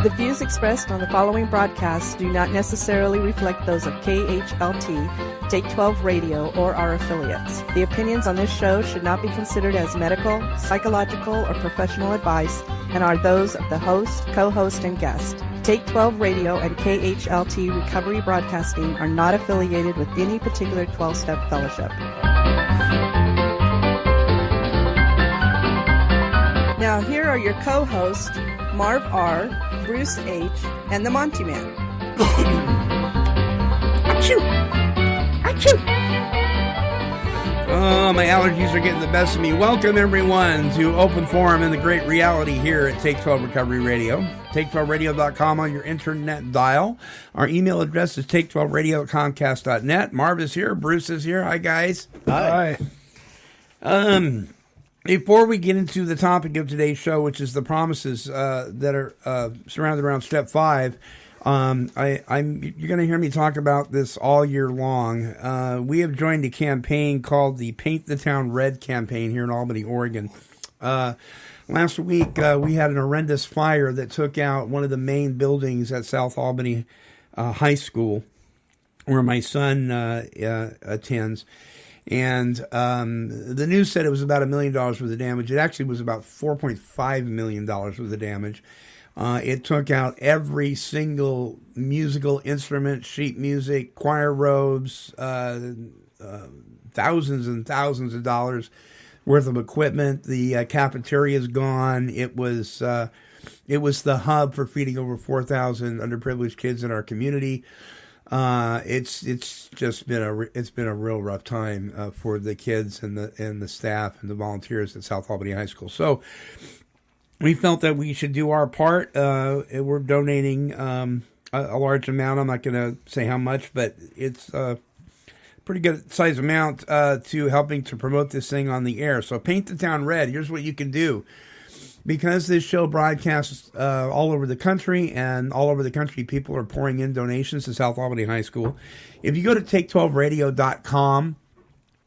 The views expressed on the following broadcasts do not necessarily reflect those of KHLT, Take 12 Radio, or our affiliates. The opinions on this show should not be considered as medical, psychological, or professional advice and are those of the host, co-host, and guest. Take 12 Radio and KHLT Recovery Broadcasting are not affiliated with any particular 12-step fellowship. Now, here are your co-hosts, Marv R., Bruce H., and the Monty'man. Achoo! Achoo! Oh, my allergies are getting the best of me. Welcome, everyone, to Open Forum and the Great Reality here at Take 12 Recovery Radio. Take12radio.com on your internet dial. Our email address is take12radio@comcast.net. Marv is here. Bruce is here. Hi, guys. Hi. Before we get into the topic of today's show, which is the promises that are surrounded around Step 5, you're going to hear me talk about this all year long. We have joined a campaign called the Paint the Town Red campaign here in Albany, Oregon. Last week, we had an horrendous fire that took out one of the main buildings at South Albany High School, where my son attends. And the news said it was about $1 million worth of damage. It actually was about $4.5 million worth of damage. It took out every single musical instrument, sheet music, choir robes, thousands and thousands of dollars worth of equipment. The cafeteria is gone. It was the hub for feeding over 4,000 underprivileged kids in our community. It's just been a real rough time for the kids and the staff and the volunteers at South Albany High School. So we felt that we should do our part. We're donating a large amount. I'm not going to say how much, but it's a pretty good size amount to helping to promote this thing on the air. So Paint the Town Red. Here's what you can do. Because this show broadcasts all over the country, and all over the country people are pouring in donations to South Albany High School. If you go to take12radio.com,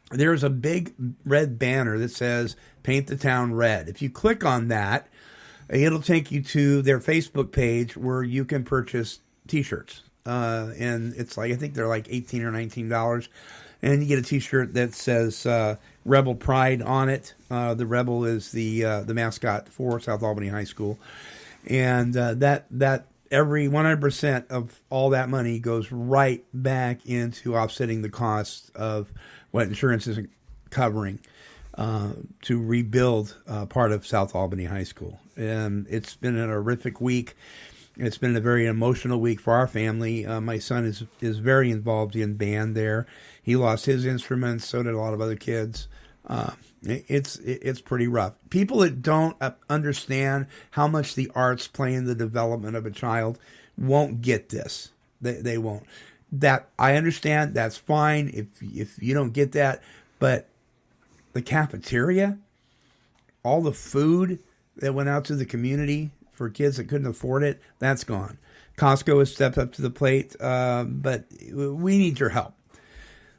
there's a big red banner that says Paint the Town Red. If you click on that, it'll take you to their Facebook page where you can purchase T-shirts. And it's like, I think they're like $18 or $19. And you get a T-shirt that says Rebel Pride on it. The Rebel is the mascot for South Albany High School, and that every 100% of all that money goes right back into offsetting the cost of what insurance isn't covering to rebuild part of South Albany High School. And it's been a horrific week. It's been a very emotional week for our family. My son is very involved in band there. He lost his instruments. So did a lot of other kids. It's pretty rough. People that don't understand how much the arts play in the development of a child won't get this. They won't. That I understand. That's fine if you don't get that. But the cafeteria, all the food that went out to the community for kids that couldn't afford it, that's gone. Costco has stepped up to the plate, but we need your help.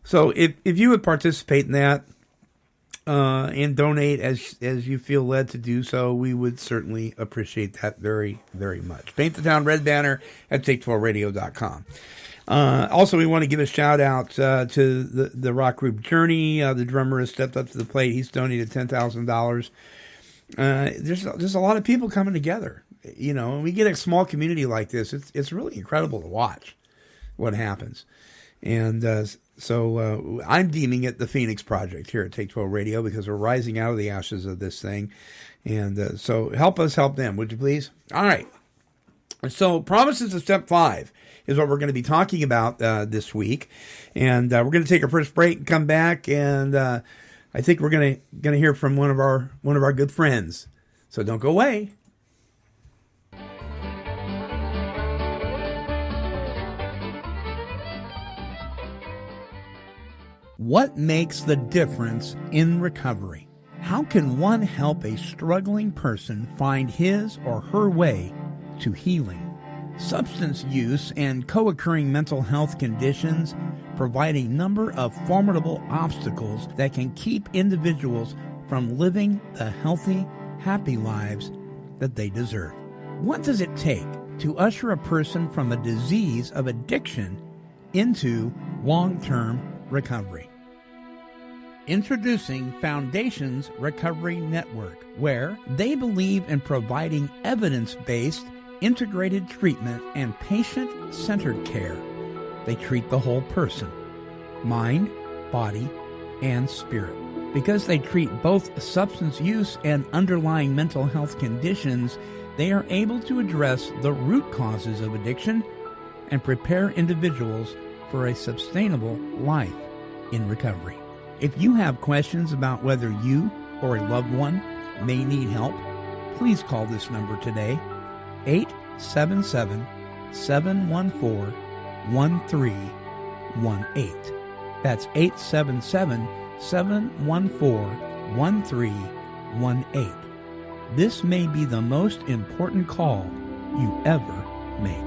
So if you would participate in that and donate as you feel led to do so, we would certainly appreciate that very, very much. Paint the Town Red banner at take12radio.com. Also, we want to give a shout out to the rock group Journey. The drummer has stepped up to the plate. He's donated $10,000. There's a lot of people coming together, and we get a small community like this. It's really incredible to watch what happens. And so I'm deeming it the Phoenix Project here at Take 12 Radio because we're rising out of the ashes of this thing. And so help us help them, would you please? All right. So promises of Step 5 is what we're going to be talking about this week. And we're going to take our first break and come back. And I think we're going to hear from one of our good friends. So don't go away. What makes the difference in recovery? How can one help a struggling person find his or her way to healing? Substance use and co-occurring mental health conditions provide a number of formidable obstacles that can keep individuals from living the healthy, happy lives that they deserve. What does it take to usher a person from a disease of addiction into long-term recovery. Introducing Foundations Recovery Network, where they believe in providing evidence-based, integrated treatment and patient-centered care. They treat the whole person, mind, body, and spirit. Because they treat both substance use and underlying mental health conditions, they are able to address the root causes of addiction and prepare individuals for a sustainable life in recovery. If you have questions about whether you or a loved one may need help, please call this number today, 877-714-1318. That's 877-714-1318. This may be the most important call you ever make.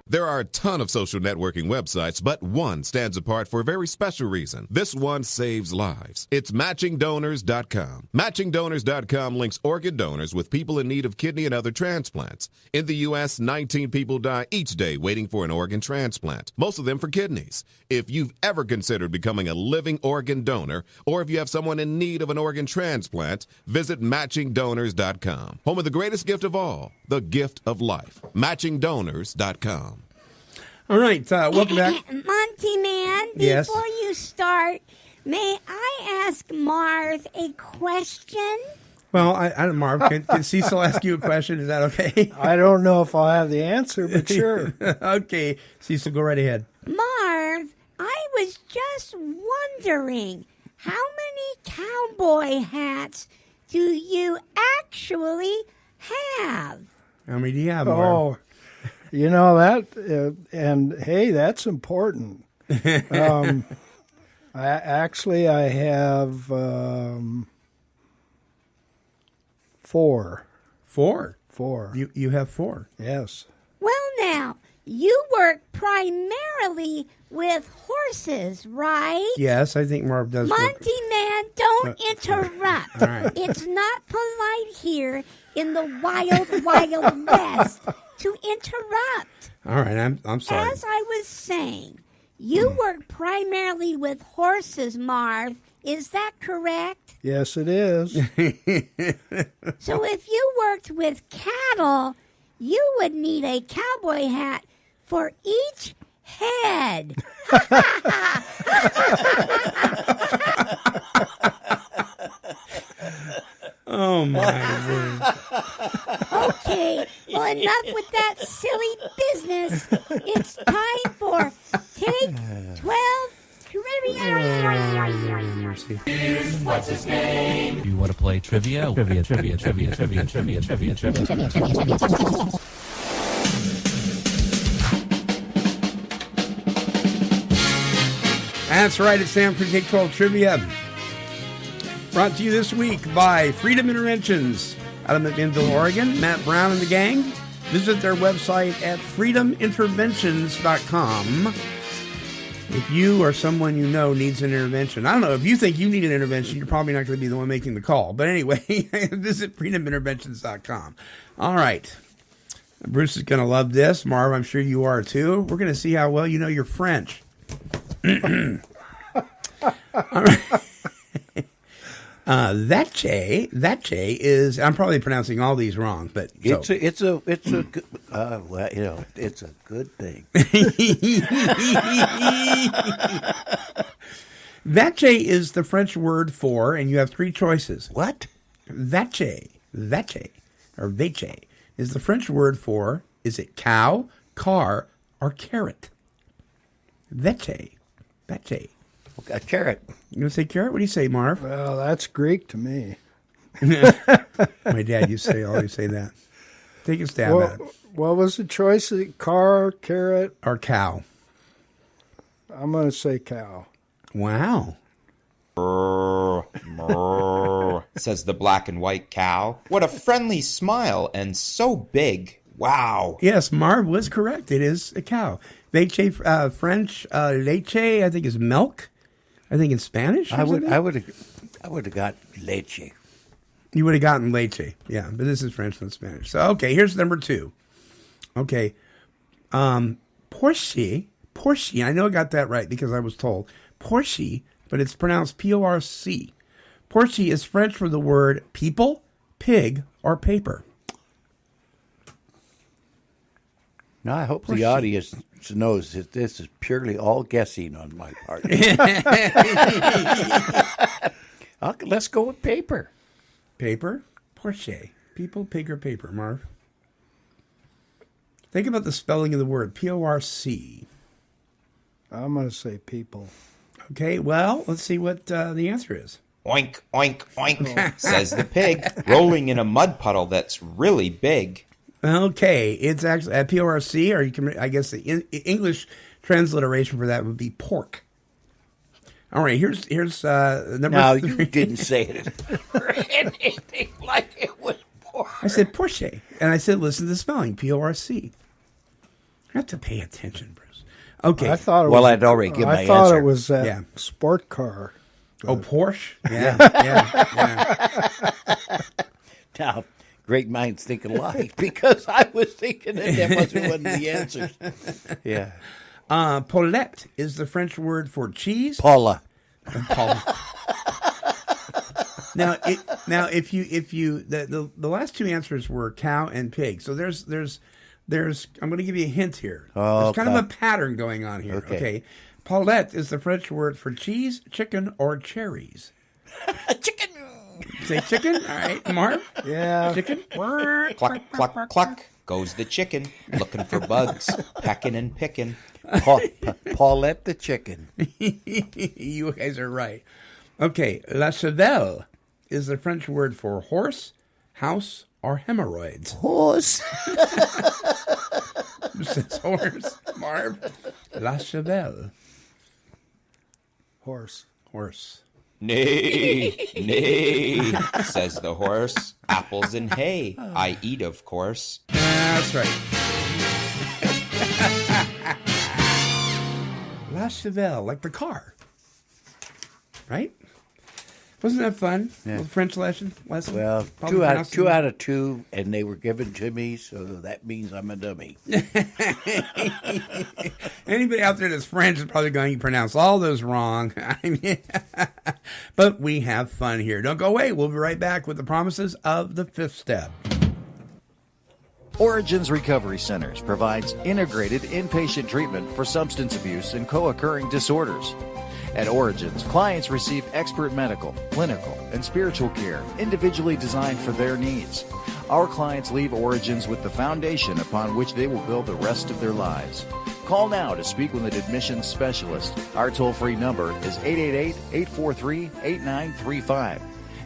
There are a ton of social networking websites, but one stands apart for a very special reason. This one saves lives. It's MatchingDonors.com. MatchingDonors.com links organ donors with people in need of kidney and other transplants. In the U.S., 19 people die each day waiting for an organ transplant, most of them for kidneys. If you've ever considered becoming a living organ donor, or if you have someone in need of an organ transplant, visit MatchingDonors.com. Home of the greatest gift of all, the gift of life. MatchingDonors.com. All right, welcome back. Monty'man, Yes. before you start, may I ask Marv a question? Well, I don't, Marv, can Cecil ask you a question? Is that okay? I don't know if I'll have the answer, but sure. Okay, Cecil, go right ahead. Marv, I was just wondering, how many cowboy hats do you actually have? How many do you have, Marv? Oh, you know that, and hey, that's important. I have 4. 4. 4. You have 4. Yes. Well, now, you work primarily with horses, right? Yes, I think Marv does. Monty'man, don't interrupt. All right. It's not polite here in the wild, wild west to interrupt. All right, I'm sorry. As I was saying, you work primarily with horses, Marv. Is that correct? Yes, it is. So if you worked with cattle, you would need a cowboy hat for each head. Oh, my word. Okay, well, enough with that silly business. It's time for Take 12 Trivia. Mercy. What's his name? You want to play trivia? Trivia. That's right, it's Sam for Take 12 Trivia. Brought to you this week by Freedom Interventions out of McMinnville, Oregon. Matt Brown and the gang. Visit their website at freedominterventions.com. If you or someone you know needs an intervention, I don't know, if you think you need an intervention, you're probably not going to be the one making the call. But anyway, visit freedominterventions.com. All right. Bruce is going to love this. Marv, I'm sure you are too. We're going to see how well you know your French. All right. That is, I'm probably pronouncing all these wrong, but it's a good, well, you know, it's a good thing. Vache is the French word for, and you have 3 choices. What? Vache, or vache, is the French word for, is it cow, car, or carrot? Vache. A carrot. You going to say carrot? What do you say, Marv? Well, that's Greek to me. My dad used to always say that. Take a stab at it. What was the choice? Car, carrot? Or cow. I'm going to say cow. Wow. Says the black and white cow. What a friendly smile, and so big. Wow. Yes, Marv was correct. It is a cow. Leche, French, leche, I think is milk. I think in Spanish. I would have got leche. You would have gotten leche. Yeah, but this is French, not Spanish. So, okay, here's number 2. Okay. Porci. I know I got that right because I was told. Porci, but it's pronounced P-O-R-C. Porci is French for the word people, pig, or paper. Now, I hope the audience knows that this is purely all guessing on my part. Let's go with paper. Paper, Porsche. People, pig, or paper, Marv. Think about the spelling of the word. P-O-R-C. I'm going to say people. Okay, well, let's see what the answer is. Oink, oink, oink, says the pig, rolling in a mud puddle that's really big. Okay, it's actually at P-O-R-C, or you can, I guess the English transliteration for that would be pork. All right, here's number 3. Now, you didn't say it or anything like it was pork. I said Porsche, and I said listen to the spelling, P-O-R-C. You have to pay attention, Bruce. Okay. I thought it Well, was, I'd already given my I thought answer. it was that Yeah. sport car. Oh, Porsche? Yeah, yeah. Now, great minds think alike because I was thinking that that wasn't one of the answers. Yeah. Paulette is the French word for cheese. Paula. Now, if you the last 2 answers were cow and pig. So there's I'm going to give you a hint here. There's kind of a pattern going on here. Okay. Paulette is the French word for cheese, chicken, or cherries. Chicken. Say chicken. All right, Marv. Yeah. Chicken. Cluck, cluck, cluck, goes the chicken, looking for bugs, pecking and picking. Paulette the chicken. You guys are right. Okay, la chevelle is the French word for horse, house, or hemorrhoids. Horse. Says horse, Marv. La chevelle. Horse. Nay, nay, says the horse. Apples and hay, I eat, of course. That's right. La chevelle, like the car. Right? Wasn't that fun? Yeah. Little French lesson? Well, Probably 2 out of 2, and they were given to me, so that means I'm a dummy. Anybody out there that's French is probably going to pronounce all those wrong. I mean, but we have fun here. Don't go away. We'll be right back with the promises of the 5th step. Origins Recovery Centers provides integrated inpatient treatment for substance abuse and co-occurring disorders. At Origins, clients receive expert medical, clinical, and spiritual care individually designed for their needs. Our clients leave Origins with the foundation upon which they will build the rest of their lives. Call now to speak with an admissions specialist. Our toll-free number is 888-843-8935.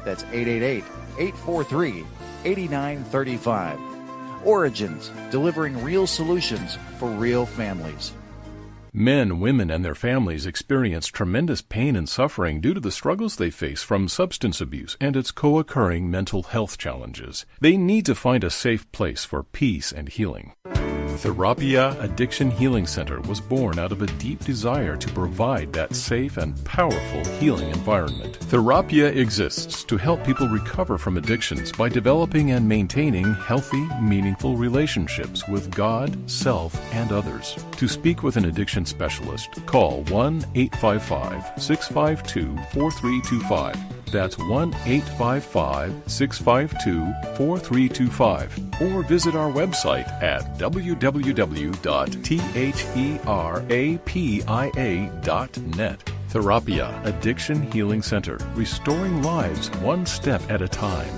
That's 888-843-8935. Origins, delivering real solutions for real families. Men, women, and their families experience tremendous pain and suffering due to the struggles they face from substance abuse and its co-occurring mental health challenges. They need to find a safe place for peace and healing. Therapia Addiction Healing Center was born out of a deep desire to provide that safe and powerful healing environment. Therapia exists to help people recover from addictions by developing and maintaining healthy, meaningful relationships with God, self, and others. To speak with an addiction specialist, call 1-855-652-4325. That's 1-855-652-4325. Or visit our website at www.therapia.net. Therapia Addiction Healing Center, restoring lives one step at a time.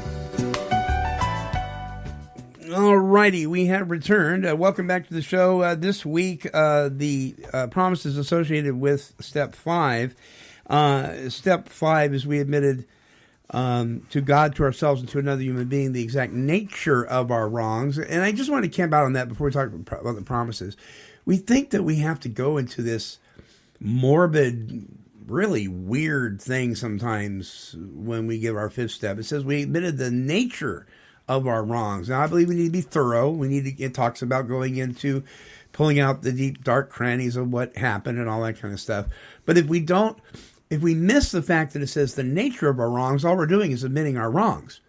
Alrighty, we have returned. Welcome back to the show. This week, the promises associated with Step 5. Step 5 is we admitted to God, to ourselves, and to another human being the exact nature of our wrongs. And I just want to camp out on that before we talk about the promises. We think that we have to go into this morbid, really weird thing sometimes when we give our 5th step. It says we admitted the nature of our wrongs. Now, I believe we need to be thorough. It talks about going into pulling out the deep, dark crannies of what happened and all that kind of stuff. But if we miss the fact that it says the nature of our wrongs, all we're doing is admitting our wrongs.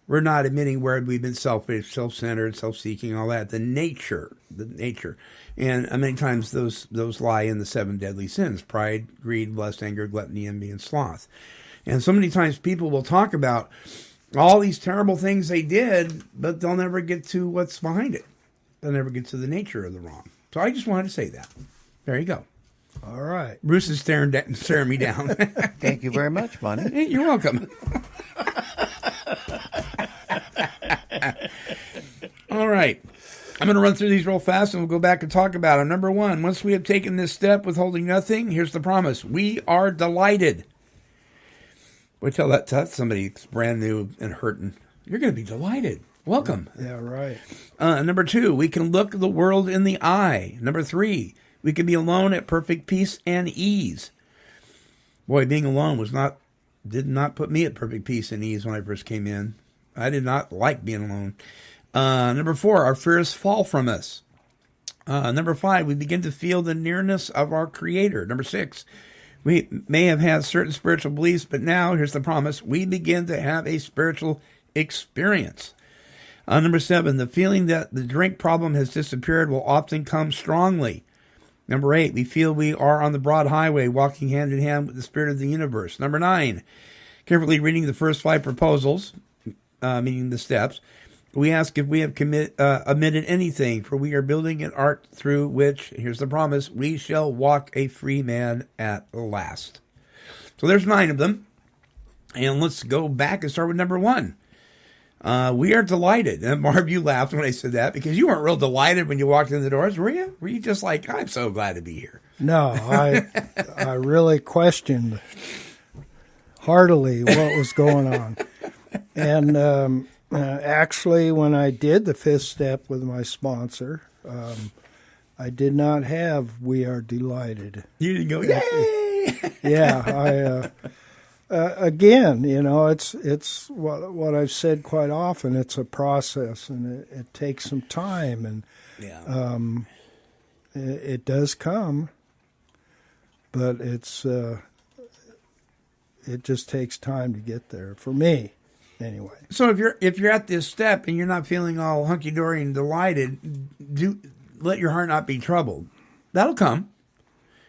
We're not admitting where we've been selfish, self-centered, self-seeking, all that. The nature. And many times those lie in the 7 deadly sins: pride, greed, lust, anger, gluttony, envy, and sloth. And so many times people will talk about all these terrible things they did, but they'll never get to what's behind it. They'll never get to the nature of the wrong. So I just wanted to say that. There you go. All right. Bruce is staring me down. Thank you very much, Monty. You're welcome. All right. I'm going to run through these real fast and we'll go back and talk about them. Number 1, once we have taken this step withholding nothing, here's the promise. We are delighted. Boy, tell that to somebody that's brand new and hurting. You're going to be delighted. Welcome. Yeah, right. Number 2, we can look the world in the eye. Number 3, we can be alone at perfect peace and ease. Boy, being alone did not put me at perfect peace and ease when I first came in. I did not like being alone. Number 4, our fears fall from us. Number 5, we begin to feel the nearness of our Creator. Number 6, we may have had certain spiritual beliefs, but now, here's the promise, we begin to have a spiritual experience. Number 7, the feeling that the drink problem has disappeared will often come strongly. Number 8, we feel we are on the broad highway, walking hand in hand with the spirit of the universe. Number 9, carefully reading the first 5 proposals, meaning the steps, we ask if we have omitted anything, for we are building an art through which, here's the promise, we shall walk a free man at last. So there's 9 of them. And let's go back and start with number 1. We are delighted. And Marv, you laughed when I said that because you weren't real delighted when you walked in the doors, were you? Were you just like, I'm so glad to be here? No, I really questioned heartily what was going on. And actually, when I did the 5th step with my sponsor, I did not have "We are delighted." You didn't go, yay! Yeah, again, it's what I've said quite often. It's a process, and it takes some time, and it does come, but it just takes time to get there for me. Anyway, so if you're at this step and you're not feeling all hunky dory and delighted, let your heart not be troubled. That'll come.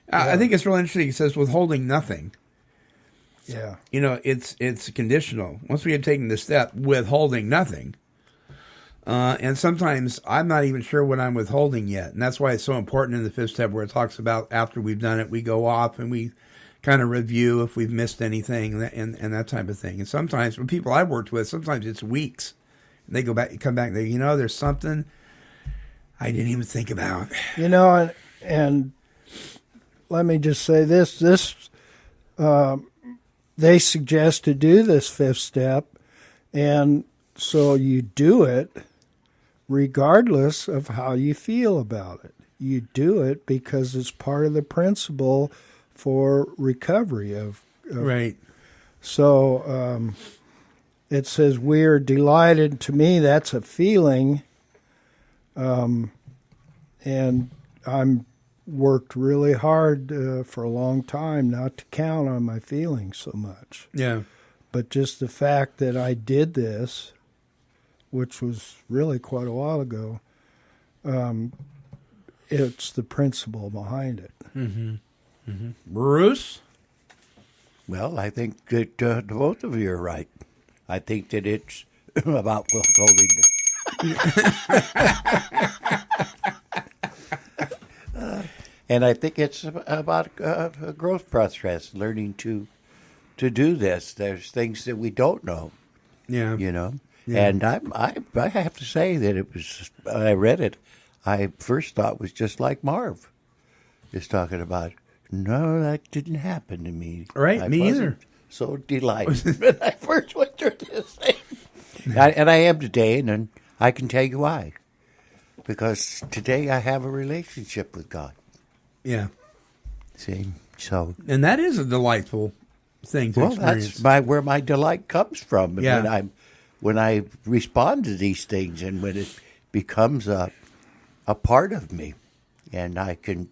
Yeah. I think it's real interesting. It says withholding nothing. Yeah, it's conditional. Once we have taken the step, withholding nothing, and sometimes I'm not even sure what I'm withholding yet, and that's why it's so important in the 5th step where it talks about after we've done it, we go off and we kind of review if we've missed anything and that type of thing. And sometimes, with people I've worked with, sometimes it's weeks. And they come back, and there's something I didn't even think about. And let me just say this, they suggest to do this 5th step, and so you do it regardless of how you feel about it. You do it because it's part of the principle for recovery of right. So it says we are delighted. To me, that's a feeling, and I'm worked really hard for a long time not to count on my feelings so much. Yeah, but just the fact that I did this, which was really quite a while ago, it's the principle behind it. Mm-hmm. Mm-hmm. Bruce? Well, I think that both of you are right. I think that it's about withholding. And I think it's about a growth process, learning to do this. There's things that we don't know. Yeah. Yeah. And I have to say that it was, when I read it, I first thought was just like Marv is talking about. No, that didn't happen to me. Right, me either. So delighted when I first went through this thing. And I am today, and I can tell you why. Because today I have a relationship with God. Yeah. See? So. And that is a delightful thing to experience. That's where my delight comes from. Yeah. When I respond to these things and when it becomes a part of me and I can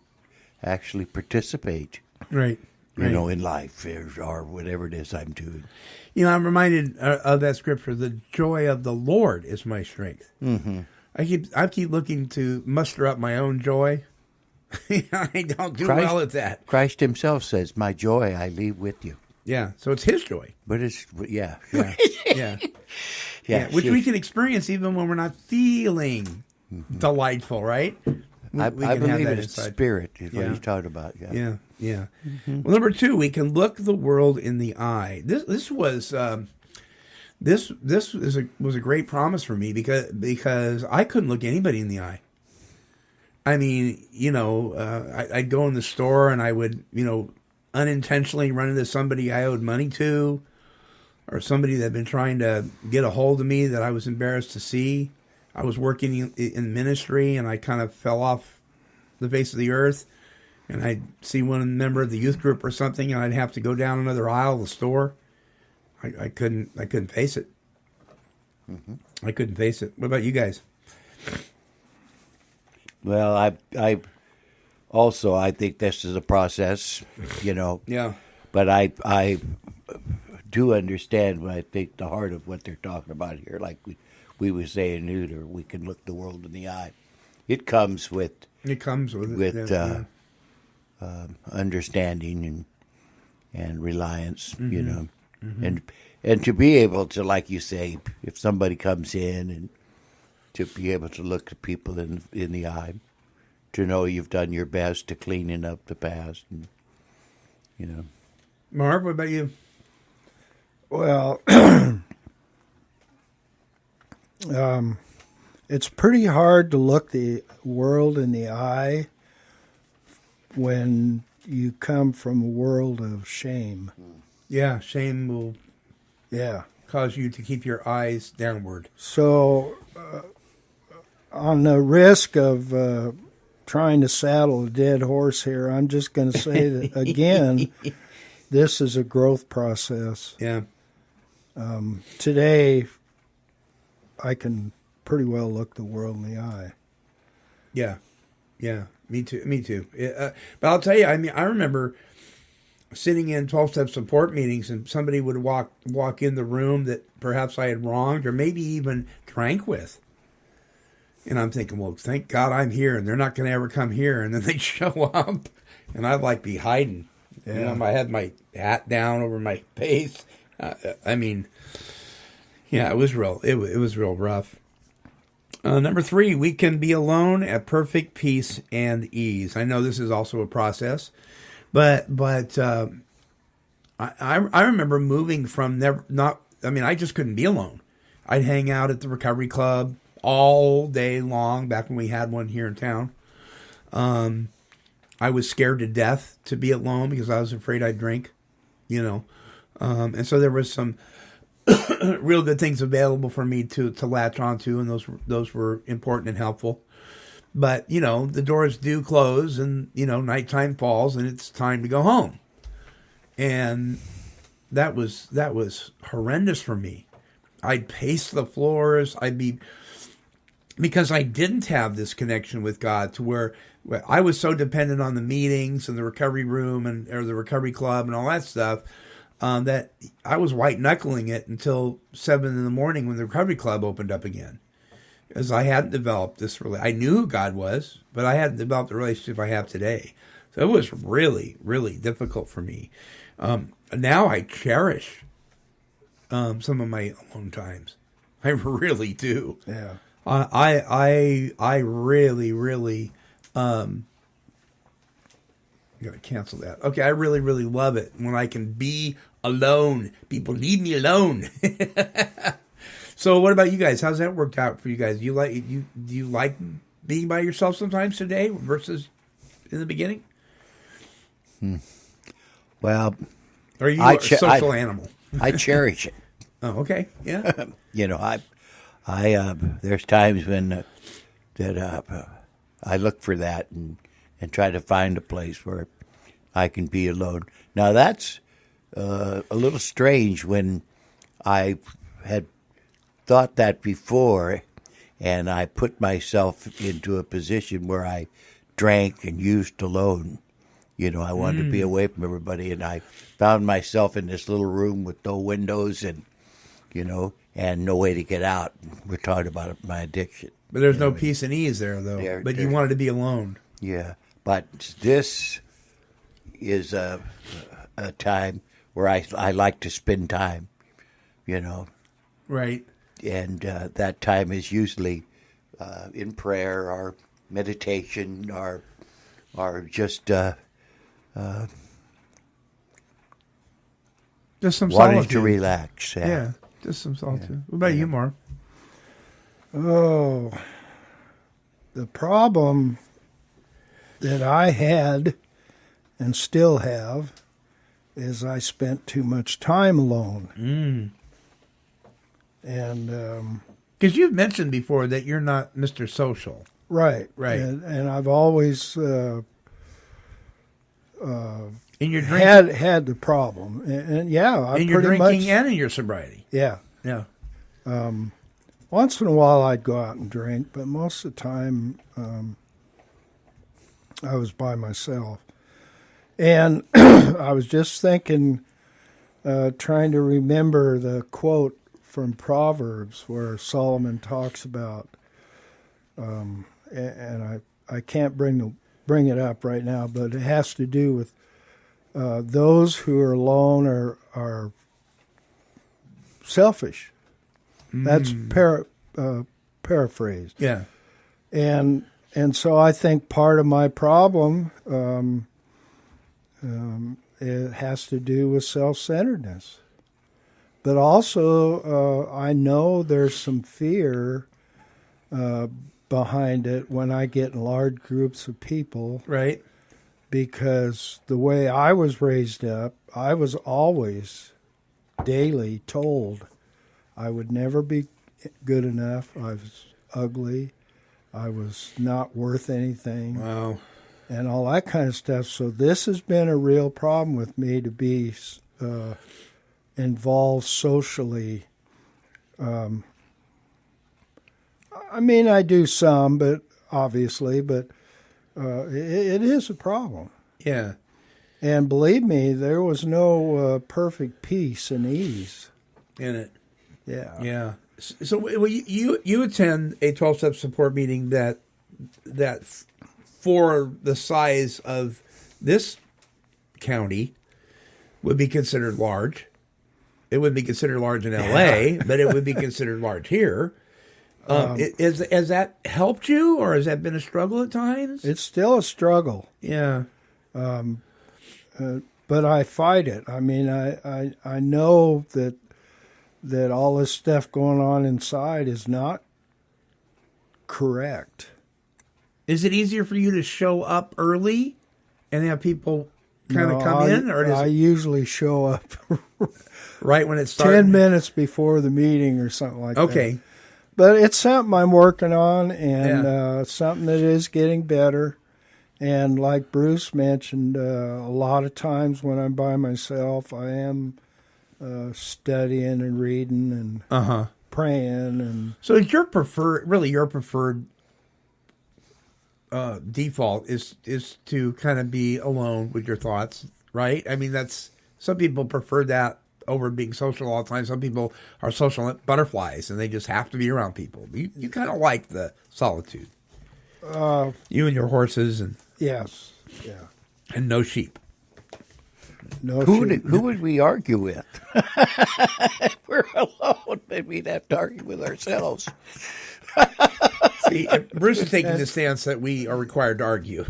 actually participate. Right. in life or whatever it is I'm doing. I'm reminded of that scripture, the joy of the Lord is my strength. Mm-hmm. I keep looking to muster up my own joy. I don't do well at that. Christ himself says, my joy I leave with you. Yeah, so it's his joy. But it's, yeah. Yeah, which we can experience even when we're not feeling delightful, right? I believe it's inside. Spirit is what he's talking about. Yeah. Mm-hmm. Well, number 2, we can look the world in the eye. This was a great promise for me because I couldn't look anybody in the eye. I mean, I'd go in the store and I would, unintentionally run into somebody I owed money to, or somebody that had been trying to get a hold of me that I was embarrassed to see. I was working in ministry and I kind of fell off the face of the earth, and I'd see one member of the youth group or something, and I'd have to go down another aisle of the store. I couldn't face it. Mm-hmm. I couldn't face it. What about you guys? Well, I think this is a process, Yeah. But I do understand I think the heart of what they're talking about here. Like we were saying, Neuter, we can look the world in the eye. It comes with understanding and reliance, Mm-hmm. and to be able to, like you say, if somebody comes in and to be able to look at people in the eye, to know you've done your best to cleaning up the past, and Marv, what about you? Well, it's pretty hard to look the world in the eye when you come from a world of shame. Yeah, shame will Yeah. cause you to keep your eyes downward. So, on the risk of trying to saddle a dead horse here, I'm just going to say that, again, this is a growth process. Yeah. Today, I can pretty well look the world in the eye. Yeah. Me too. But I'll tell you, I mean, I remember sitting in 12-step support meetings and somebody would walk in the room that perhaps I had wronged or maybe even drank with. And I'm thinking, well, thank God I'm here and they're not going to ever come here. And then they'd show up and I'd be hiding. Yeah. I had my hat down over my face. I mean, yeah, it was real. It was real rough. Number 3, we can be alone at perfect peace and ease. I know this is also a process, but I remember moving from I just couldn't be alone. I'd hang out at the recovery club all day long back when we had one here in town. I was scared to death to be alone because I was afraid I'd drink, and so there was some real good things available for me to latch onto, and those were important and helpful. But the doors do close, and nighttime falls, and it's time to go home. And that was horrendous for me. I'd pace the floors. Because I didn't have this connection with God to where I was so dependent on the meetings and the recovery room or the recovery club and all that stuff. That I was white-knuckling it until 7 in the morning when the recovery club opened up again. Because I hadn't developed this I knew who God was, but I hadn't developed the relationship I have today. So it was really, really difficult for me. Now I cherish some of my alone times. I really do. Yeah. I really, really... I'm going to cancel that. Okay, I really, really love it when I can be alone. People leave me alone. So what about you guys? How's that worked out for you guys? Do you like being by yourself sometimes today versus in the beginning? Well, or are you a social animal? I cherish it. Oh, okay. Yeah. I there's times when I look for that and try to find a place where I can be alone. Now that's a little strange when I had thought that before, and I put myself into a position where I drank and used alone. I wanted to be away from everybody, and I found myself in this little room with no windows and, and no way to get out. We're talking about my addiction. But there's no peace and ease there, though. But you wanted to be alone. Yeah, but this is a time where I like to spend time, Right. And that time is usually in prayer or meditation or just some wanting solitude. to relax. Yeah, just some solitude. What about you, Marv? Oh, the problem that I had and still have is I spent too much time alone. And because you've mentioned before that you're not Mr. Social. Right. And I've always in your drinking, had the problem, and yeah, I in your pretty drinking much, and in your sobriety. Yeah. Once in a while, I'd go out and drink, but most of the time, I was by myself. And I was just thinking, trying to remember the quote from Proverbs where Solomon talks about, and I can't bring it up right now, but it has to do with those who are alone are selfish. That's paraphrased. Yeah. And so I think part of my problem it has to do with self-centeredness. But also I know there's some fear behind it when I get in large groups of people. Right. Because the way I was raised up, I was always daily told I would never be good enough. I was ugly. I was not worth anything. Wow. And all that kind of stuff. So this has been a real problem with me to be involved socially. I mean, I do some, but obviously, but it is a problem. Yeah. And believe me, there was no perfect peace and ease in it. Yeah. Yeah. So well, you attend a 12-step support meeting that for the size of this county would be considered large. It would be considered large in L.A., but it would be considered large here. Has that helped you, or has that been a struggle at times? It's still a struggle. Yeah. But I fight it. I mean, I know that all this stuff going on inside is not correct. Is it easier for you to show up early and have people kind of come in? Or I usually show up right when it starts? 10 minutes before the meeting or something like that. Okay. But it's something I'm working on, and something that is getting better. And like Bruce mentioned, a lot of times when I'm by myself, I am studying and reading and praying. And so your preferred default is to kind of be alone with your thoughts, right? I mean, that's some people prefer that over being social all the time. Some people are social butterflies and they just have to be around people. You kind of like the solitude. You and your horses and yes, yeah, and no sheep. No sheep. Who would we argue with? If we're alone, maybe we'd have to argue with ourselves. See, Bruce is taking the stance that we are required to argue.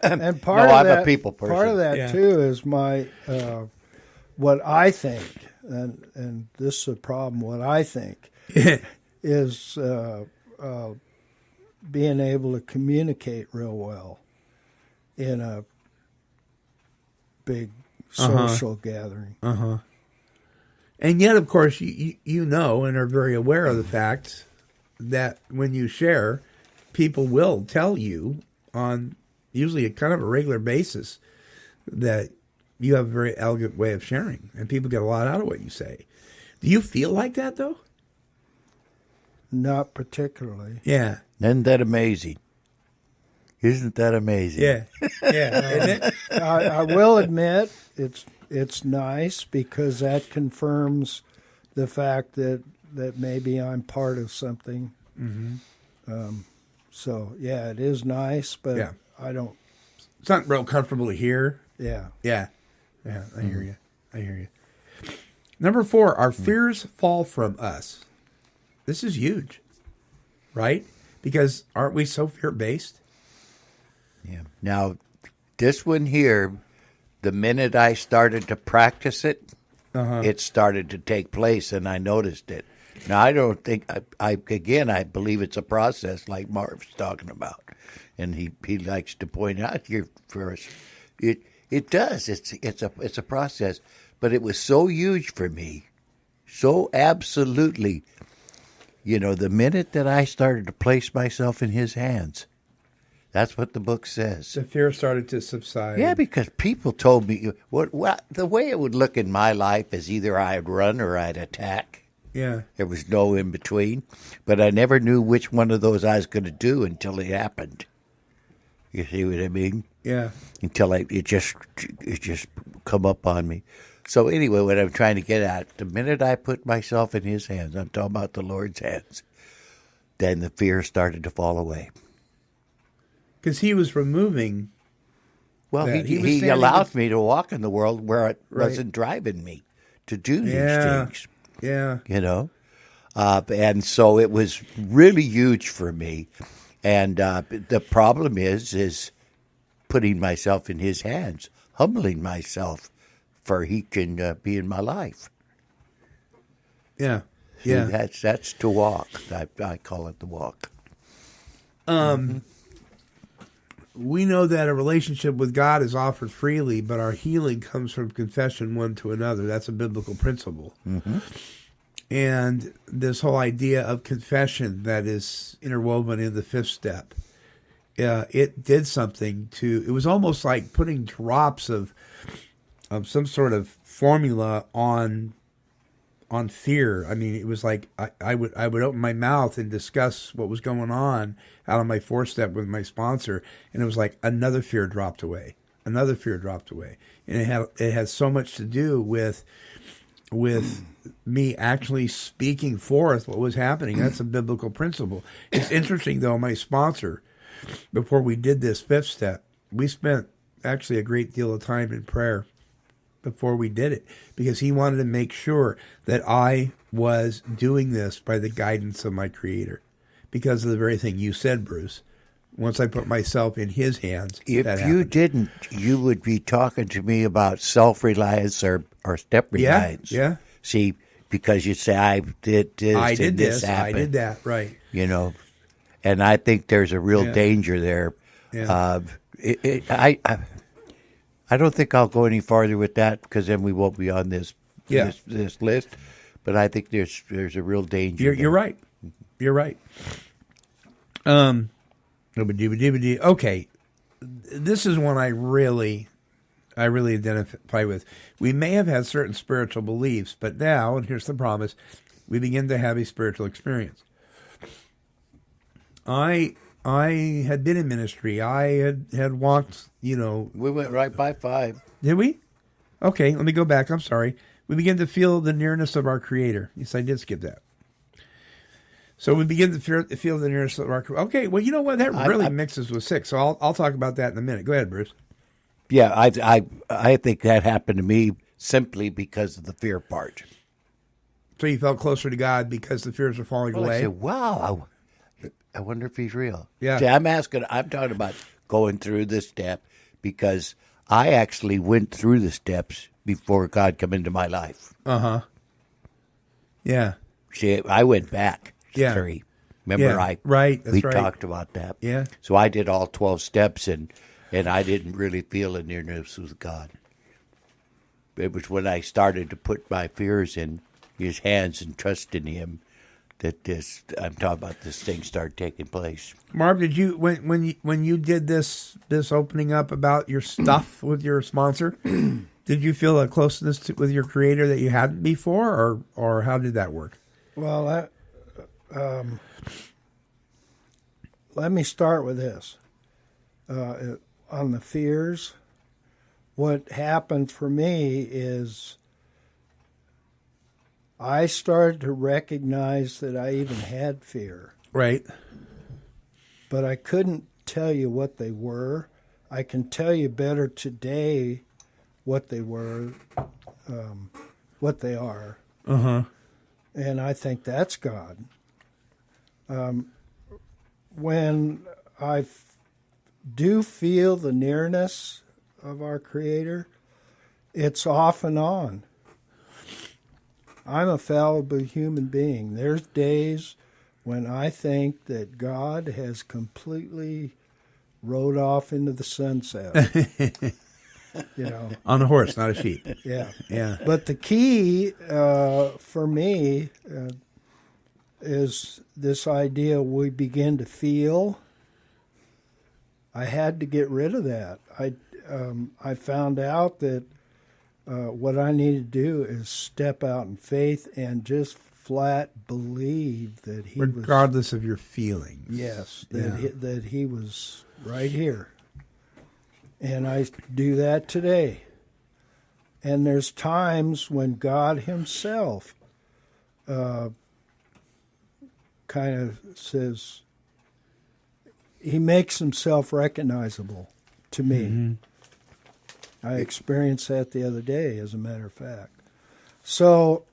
And part of I'm that, a people person. Part of that too is my what I think, and this is a problem. What I think is being able to communicate real well in a big social gathering. And yet, of course, you know and are very aware of the fact that when you share, people will tell you on usually a kind of a regular basis that you have a very elegant way of sharing, and people get a lot out of what you say. Do you feel like that, though? Not particularly. Yeah. Isn't that amazing? Isn't that amazing? Yeah, yeah. Isn't it? I will admit it's nice because that confirms the fact that maybe I'm part of something. Mm-hmm. So yeah, it is nice, but Yeah. I don't. It's not real comfortable to hear. Yeah. Yeah. Yeah, I hear you. I hear you. Number 4, our fears fall from us. This is huge, right? Because aren't we so fear-based? Yeah. Now, this one here, the minute I started to practice it, it started to take place, and I noticed it. Now, I don't think I believe it's a process like Marv's talking about, and he likes to point out here for us. It does. It's a process, but it was so huge for me, so absolutely. You know, the minute that I started to place myself in his hands, that's what the book says. The fear started to subside. Yeah, because people told me the way it would look in my life is either I'd run or I'd attack. Yeah. There was no in between, but I never knew which one of those I was going to do until it happened. You see what I mean? Yeah. Until it just come up on me. So anyway, what I'm trying to get at, the minute I put myself in his hands, I'm talking about the Lord's hands, then the fear started to fall away. Because he was removing. Well, that. he allowed me to walk in the world where it wasn't driving me to do these things. Yeah. You know? And so it was really huge for me. And the problem is putting myself in his hands, humbling myself, for he can be in my life. Yeah. See, Yeah. that's to walk. I call it the walk. We know that a relationship with God is offered freely, but our healing comes from confession one to another. That's a biblical principle. Mm-hmm. And this whole idea of confession that is interwoven in the 5th step, it did something to. It was almost like putting drops of some sort of formula on fear. I mean, it was like I would open my mouth and discuss what was going on out on my 4th step with my sponsor, and it was like another fear dropped away, and it had so much to do with me actually speaking forth what was happening. That's a biblical principle. It's interesting though. My sponsor, before we did this 5th step, we spent actually a great deal of time in prayer before we did it, because he wanted to make sure that I was doing this by the guidance of my Creator, because of the very thing you said, Bruce. Once I put myself in his hands, if that you happened. didn't, you would be talking to me about self-reliance or step-reliance. Yeah. See, because you say, I did this, I did this this, happened. I did that, right. You know, and I think there's a real danger there. Yeah. I don't think I'll go any farther with that, because then we won't be on this list. But I think there's a real danger. You're right. You're right. Okay, this is one I really identify with. We may have had certain spiritual beliefs, but now, and here's the promise, we begin to have a spiritual experience. I had been in ministry. I had walked, We went right by 5. Did we? Okay, let me go back. I'm sorry. We begin to feel the nearness of our Creator. Yes, I did skip that. So we begin to feel the nearness of our Creator. Okay, well, you know what? That really mixes with 6, so I'll talk about that in a minute. Go ahead, Bruce. Yeah, I think that happened to me simply because of the fear part. So you felt closer to God because the fears were falling away? I said, wow, I wonder if he's real. Yeah. See, I'm talking about going through this step, because I actually went through the steps before God came into my life. Uh-huh. Yeah. See, I went back 3. Remember, we talked about that. Yeah. So I did all 12 steps, and I didn't really feel a nearness with God. It was when I started to put my fears in his hands and trust in him that I'm talking about this thing started taking place. Marv, did you when you did this opening up about your stuff with your sponsor, did you feel a closeness with your Creator that you hadn't before, or how did that work? Well, let me start with this. on the fears. What happened for me is I started to recognize that I even had fear. Right. But I couldn't tell you what they were. I can tell you better today what they were, what they are. Uh-huh. And I think that's God. When I do feel the nearness of our Creator, it's off and on. I'm a fallible human being. There's days when I think that God has completely rode off into the sunset. On a horse, not a sheep. Yeah. Yeah. But the key for me is this idea we begin to feel. I had to get rid of that. I found out that what I need to do is step out in faith and just flat believe that He regardless of your feelings. Yes, that He was right here. And I do that today. And there's times when God Himself kind of says, He makes Himself recognizable to me. Mm-hmm. I experienced that the other day, as a matter of fact. So,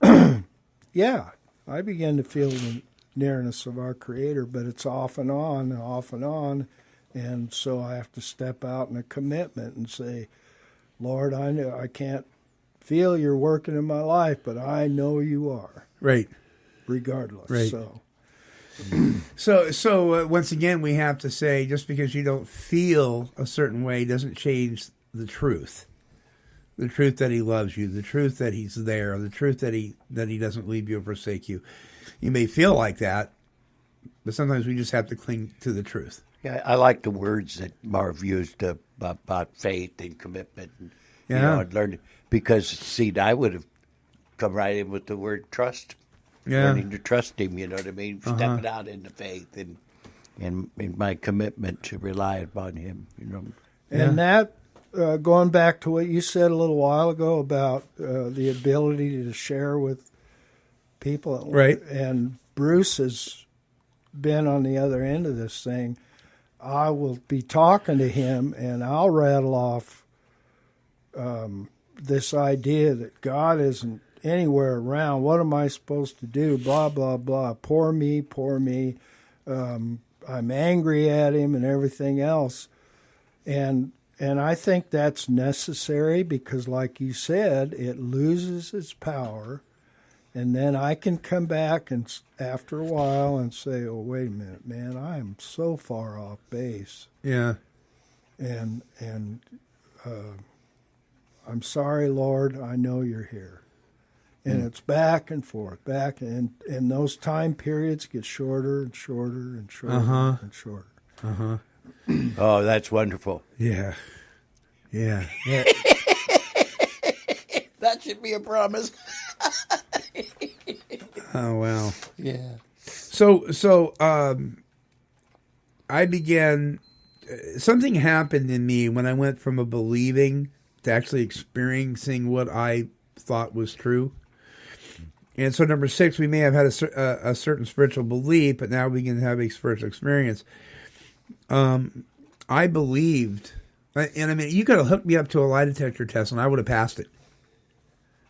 yeah, I began to feel the nearness of our Creator, but it's off and on and off and on. And so I have to step out in a commitment and say, Lord, I know I can't feel You're working in my life, but I know You are. Right. Regardless. Right. So once again, we have to say, just because you don't feel a certain way doesn't change the truth. The truth that He loves you, the truth that He's there, the truth that He doesn't leave you or forsake you. You may feel like that, but sometimes we just have to cling to the truth. Yeah, I like the words that Marv used about faith and commitment. And, I'd learned because, see, I would have come right in with the word trust. Yeah. Learning to trust Him, you know what I mean? Stepping out into faith and in my commitment to rely upon Him, you know. And that, going back to what you said a little while ago about the ability to share with people. Right. And Bruce has been on the other end of this thing. I will be talking to him, and I'll rattle off this idea that God isn't anywhere around. What am I supposed to do? Blah, blah, blah. Poor me, poor me. I'm angry at Him and everything else. And I think that's necessary because, like you said, it loses its power. And then I can come back and after a while and say, oh, wait a minute, man, I am so far off base. Yeah. And I'm sorry, Lord, I know You're here. And it's back and forth, and those time periods get shorter and shorter and shorter and shorter. Uh-huh. Oh, that's wonderful. Yeah. Yeah. That should be a promise. Oh, wow. Yeah. So I began, something happened in me when I went from a believing to actually experiencing what I thought was true. And so, number 6, we may have had a certain spiritual belief, but now we can have a spiritual experience. I believed, and I mean, you could have hooked me up to a lie detector test, and I would have passed it.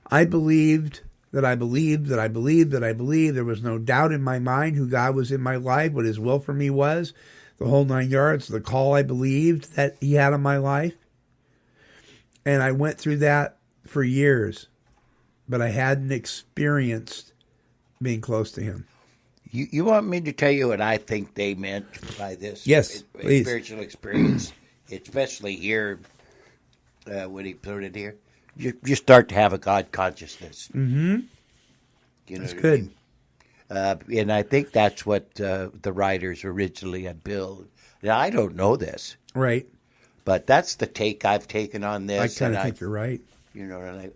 I believed that I believed that I believed that I believed. There was no doubt in my mind who God was in my life, what His will for me was, the whole 9 yards, the call I believed that He had on my life. And I went through that for years, but I hadn't experienced being close to Him. You want me to tell you what I think they meant by this? Yes, please. Spiritual experience, especially here, when He put it here. You start to have a God consciousness. Mm-hmm. You know that's good. And I think that's what the writers originally had built. Now, I don't know this. Right. But that's the take I've taken on this. I kind of think you're right. You know,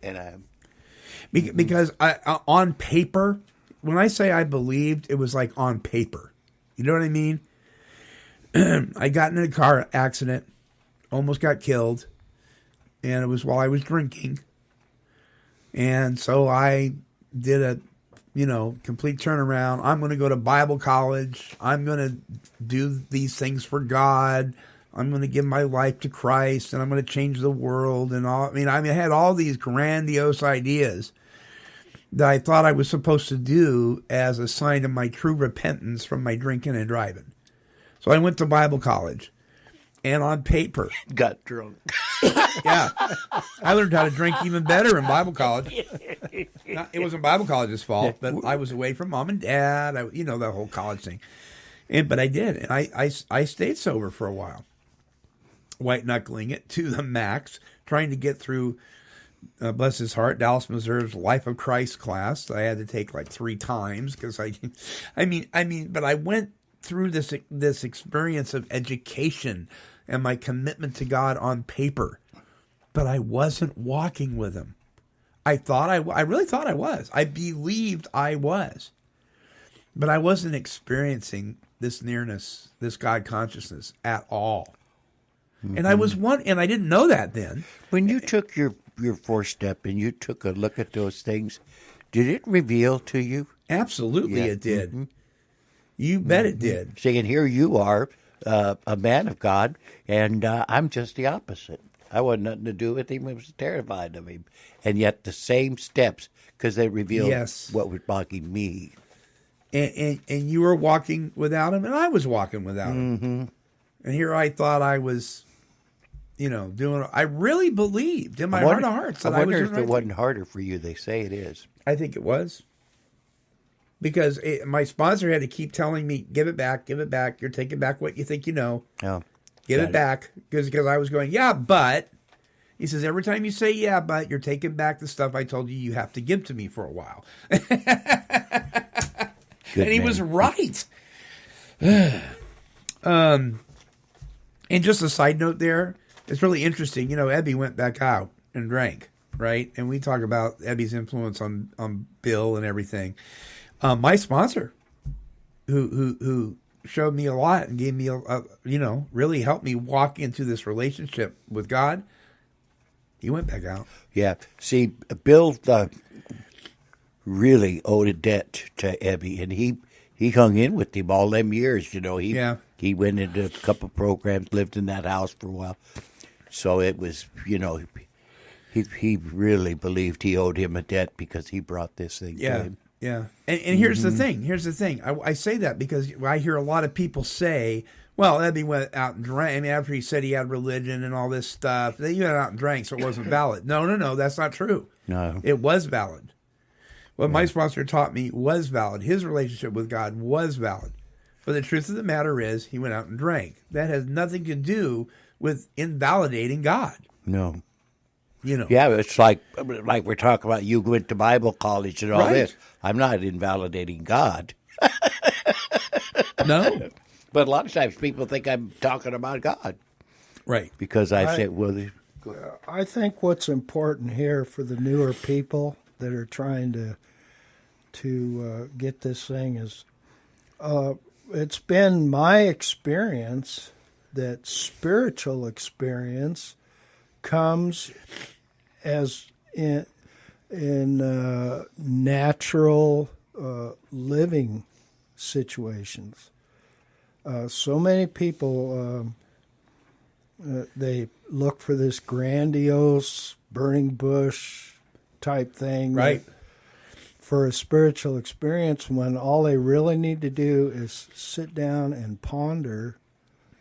because on paper, when I say I believed, it was like on paper. You know what I mean? I got in a car accident. almost got killed, and it was while I was drinking. And so I did a, complete turnaround. I'm going to go to Bible college. I'm going to do these things for God. I'm going to give my life to Christ, and I'm going to change the world and all. I had all these grandiose ideas that I thought I was supposed to do as a sign of my true repentance from my drinking and driving. So I went to Bible college, and on paper, got drunk. Yeah, I learned how to drink even better in Bible college. It wasn't Bible college's fault, but I was away from mom and dad. The whole college thing. But I did, and I stayed sober for a while, white knuckling it to the max, trying to get through. Bless his heart, Dallas Missouri's Life of Christ class. I had to take like 3 times because but I went through this experience of education and my commitment to God on paper, but I wasn't walking with Him. I really thought I was. I believed I was, but I wasn't experiencing this nearness, this God consciousness at all. Mm-hmm. And I didn't know that then. When you took your 4-step and you took a look at those things, did it reveal to you? Absolutely, it did. Mm-hmm. You bet it did. Saying, here you are, a man of God, and I'm just the opposite. I wanted nothing to do with him. I was terrified of him. And yet the same steps, because they revealed what was blocking me. And you were walking without him, and I was walking without him. Mm-hmm. And here I thought I was, doing. I really believed in my heart of hearts that I was doing. I wonder if it right wasn't harder for you. They say it is. I think it was. Because my sponsor had to keep telling me, give it back. You're taking back what you think you know. Oh, give it back. Because I was going, yeah, but. He says, every time you say, yeah, but, you're taking back the stuff I told you have to give to me for a while. And he was right. And just a side note there, it's really interesting. Ebby went back out and drank, right? And we talk about Ebby's influence on Bill and everything. My sponsor, who showed me a lot and gave me really helped me walk into this relationship with God, he went back out. Yeah. See, Bill really owed a debt to Ebby, and he hung in with him all them years. He went into a couple programs, lived in that house for a while. So it was, he really believed he owed him a debt because he brought this thing to him. Yeah. And here's the thing. I say that because I hear a lot of people say, well, Ebby went out and drank. After he said he had religion and all this stuff, then he went out and drank, so it wasn't valid. No, that's not true. No. It was valid. What my sponsor taught me was valid. His relationship with God was valid. But the truth of the matter is, he went out and drank. That has nothing to do with invalidating God. No. Yeah, it's like we're talking about you went to Bible college and all this. I'm not invalidating God. No. But a lot of times people think I'm talking about God. Right. Because I said, I think what's important here for the newer people that are trying to get this thing is, it's been my experience that spiritual experience comes as in natural living situations. So many people, they look for this grandiose burning bush type thing. Right. For a spiritual experience, when all they really need to do is sit down and ponder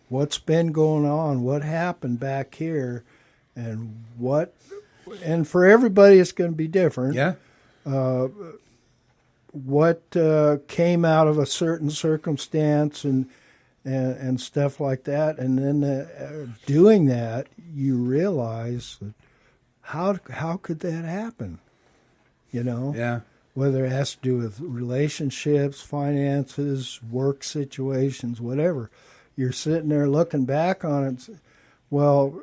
what's been going on, what happened back here, and for everybody it's going to be different. Yeah. What came out of a certain circumstance and stuff like that, and then doing that, you realize that how could that happen? Yeah. Whether it has to do with relationships, finances, work situations, whatever. You're sitting there looking back on it. Well,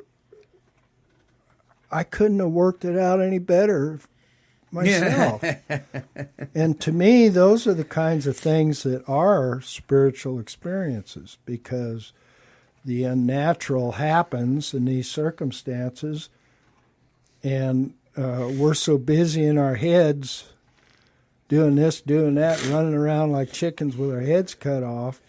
I couldn't have worked it out any better myself. And to me, those are the kinds of things that are spiritual experiences, because the unnatural happens in these circumstances, and we're so busy in our heads doing this, doing that, running around like chickens with our heads cut off,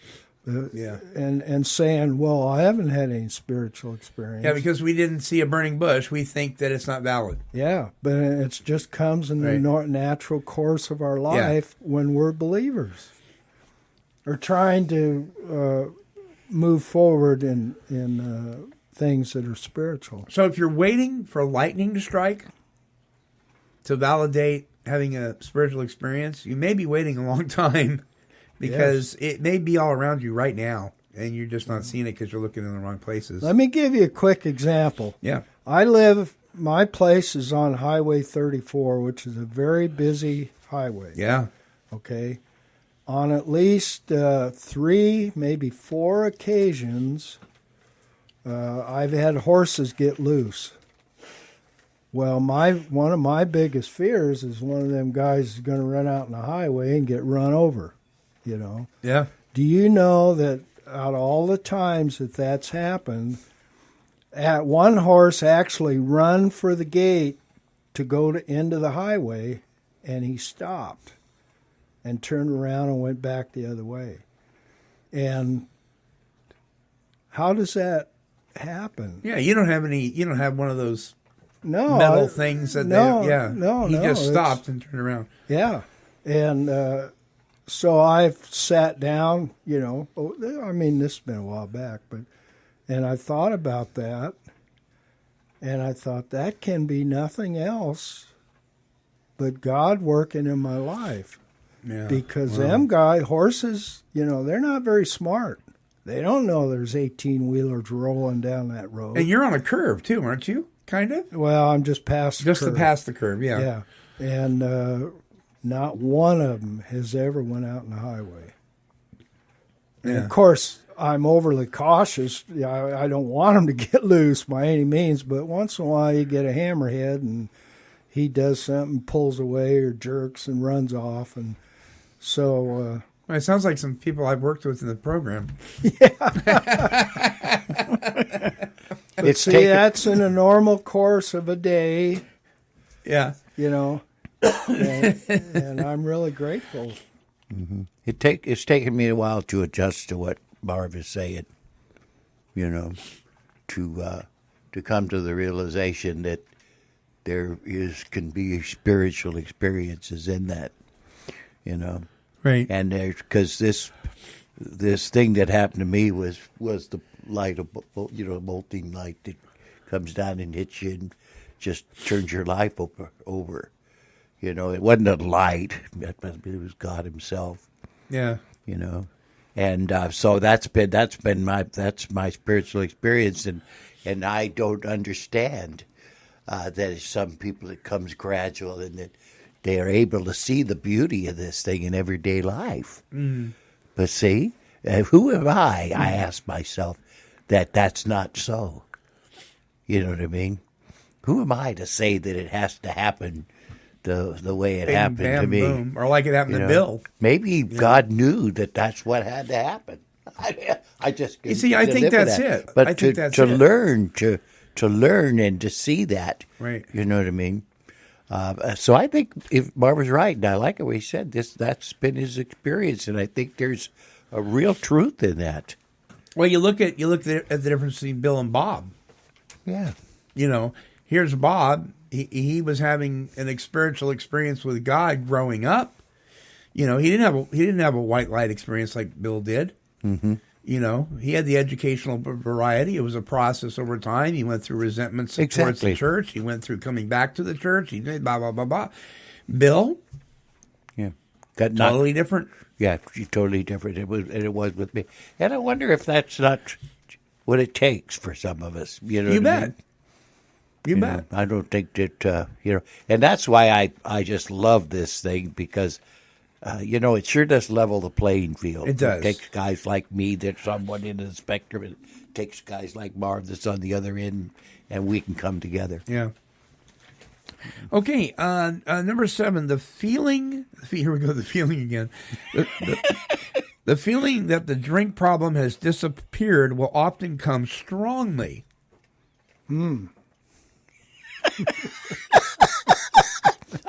and saying, well, I haven't had any spiritual experience. Yeah, because we didn't see a burning bush, we think that it's not valid. Yeah, but it just comes in the natural course of our life when we're believers, or trying to move forward in things that are spiritual. So if you're waiting for lightning to strike to validate having a spiritual experience, you may be waiting a long time, because it may be all around you right now, and you're just not seeing it because you're looking in the wrong places. Let me give you a quick example. Yeah. My place is on Highway 34, which is a very busy highway. Yeah. Okay. On at least 3, maybe 4 occasions, I've had horses get loose. Well, one of my biggest fears is one of them guys is going to run out on the highway and get run over, you know. Yeah. Do you know that out of all the times that that's happened, one horse actually run for the gate to go into the highway, and he stopped and turned around and went back the other way. And how does that happen? Yeah, you don't have one of those No, metal things that he just stopped and turned around. Yeah, and so I've sat down. You know, I mean, this has been a while back, and I thought about that, and I thought that can be nothing else but God working in my life. Yeah, because them horses, you know, they're not very smart. They don't know there's 18-wheelers rolling down that road. And you're on a curve too, aren't you? Kind of? Well, I'm just past the curve. Past the curve, yeah. Yeah. And not one of them has ever went out on the highway. And, of course, I'm overly cautious. I don't want them to get loose by any means, but once in a while you get a hammerhead and he does something, pulls away or jerks and runs off. And so... Well, it sounds like some people I've worked with in the program. But that's in a normal course of a day. Yeah. You know, and I'm really grateful. Mm-hmm. It's taken me a while to adjust to what Marv is saying, you know, to come to the realization that there can be spiritual experiences in that, you know. Right. And because this thing that happened to me was the light, molting light that comes down and hits you and just turns your life over. You know, it wasn't a light; it was God Himself. Yeah. You know, and so that's my spiritual experience, and I don't understand that some people it comes gradual and that they are able to see the beauty of this thing in everyday life. Mm. But see, who am I ask myself, that's not so. You know what I mean? Who am I to say that it has to happen the way it happened to me? Boom. Or like it happened to Bill. Maybe God knew that's what had to happen. I just you see, I think that's it. But I think that's to it. learn and to see that, right? You know what I mean? So I think if Marv was right, and I like what he said, that's been his experience, and I think there's a real truth in that. Well, you look at the difference between Bill and Bob. Yeah. You know, here's Bob. He was having an spiritual experience with God growing up. You know, he didn't have a white light experience like Bill did. Mm-hmm. You know, he had the educational variety. It was a process over time. He went through resentments towards the church. He went through coming back to the church. He did blah, blah, blah, blah. Bill? Yeah. Totally different. Yeah, totally different. It was with me. And I wonder if that's not what it takes for some of us. You know, you bet. You bet. I don't think that, and that's why I just love this thing because, it sure does level the playing field. It does. It takes guys like me that's somewhat into the spectrum. It takes guys like Marv that's on the other end, and we can come together. Yeah. Okay, number 7, the feeling. Here we go, the feeling again. The feeling that the drink problem has disappeared will often come strongly. I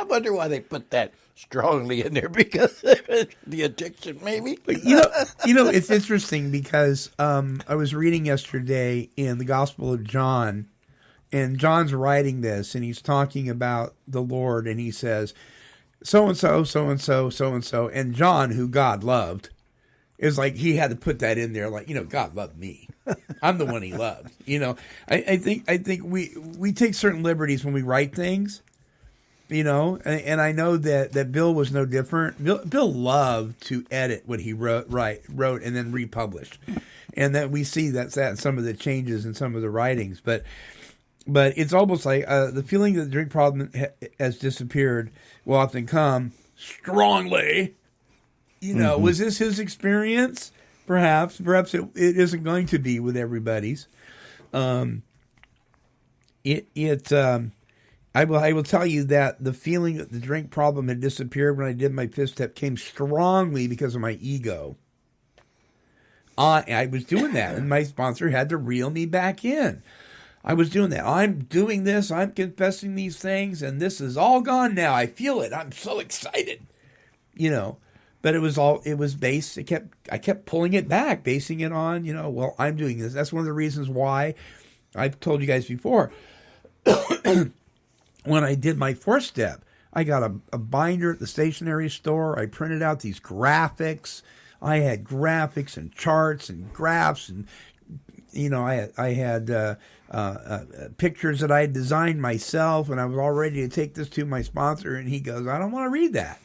wonder why they put that strongly in there, because of the addiction, maybe. You know, it's interesting because I was reading yesterday in the Gospel of John, and John's writing this, and he's talking about the Lord, and he says, so-and-so, so-and-so, so-and-so, and John, who God loved, is like, he had to put that in there, like, God loved me. I'm the one he loved. I think we take certain liberties when we write things, and I know that Bill was no different. Bill loved to edit what he wrote and then republished, and that we see that in some of the changes in some of the writings, but it's almost like the feeling that the drink problem has disappeared will often come strongly. Was this his experience? Perhaps it isn't going to be with everybody's. I will tell you that the feeling that the drink problem had disappeared when I did my fifth step came strongly because of my ego. I was doing that, and my sponsor had to reel me back in. I was doing that. I'm doing this. I'm confessing these things, and this is all gone now. I feel it. I'm so excited. But it was based, I kept pulling it back, basing it on, well, I'm doing this. That's one of the reasons why I've told you guys before. When I did my fourth step, I got a binder at the stationery store. I printed out these graphics. I had graphics and charts and graphs, and I had pictures that I had designed myself, and I was all ready to take this to my sponsor, and he goes, I don't want to read that.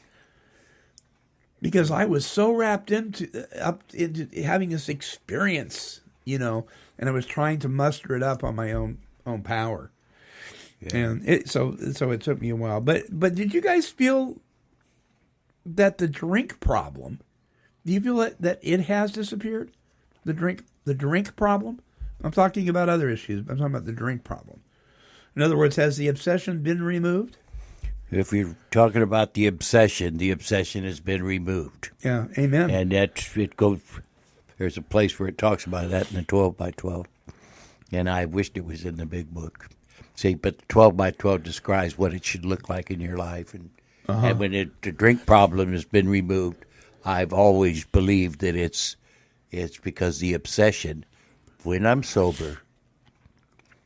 Because I was so wrapped into having this experience, and I was trying to muster it up on my own power, and so it took me a while. But did you guys feel that the drink problem? Do you feel that it has disappeared? The drink problem. I'm talking about other issues. I'm talking about the drink problem. In other words, has the obsession been removed? If you're talking about the obsession has been removed. Yeah, amen. And it goes. There's a place where it talks about that in the 12 by 12, and I wished it was in the big book. See, but the 12 by 12 describes what it should look like in your life, and when the drink problem has been removed, I've always believed that it's because the obsession. When I'm sober,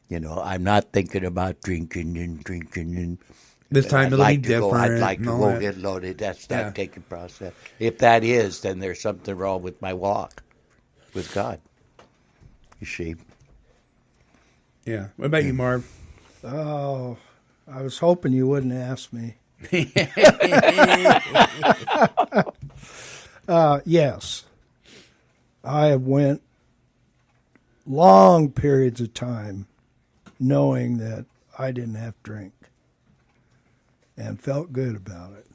I'm not thinking about drinking and. This time it'll be different. I'd like to go get loaded. That's not taking process. If that is, then there's something wrong with my walk with God. You see. Yeah. What about you, Marv? Oh, I was hoping you wouldn't ask me. Yes. I have went long periods of time knowing that I didn't have to drink. And felt good about it.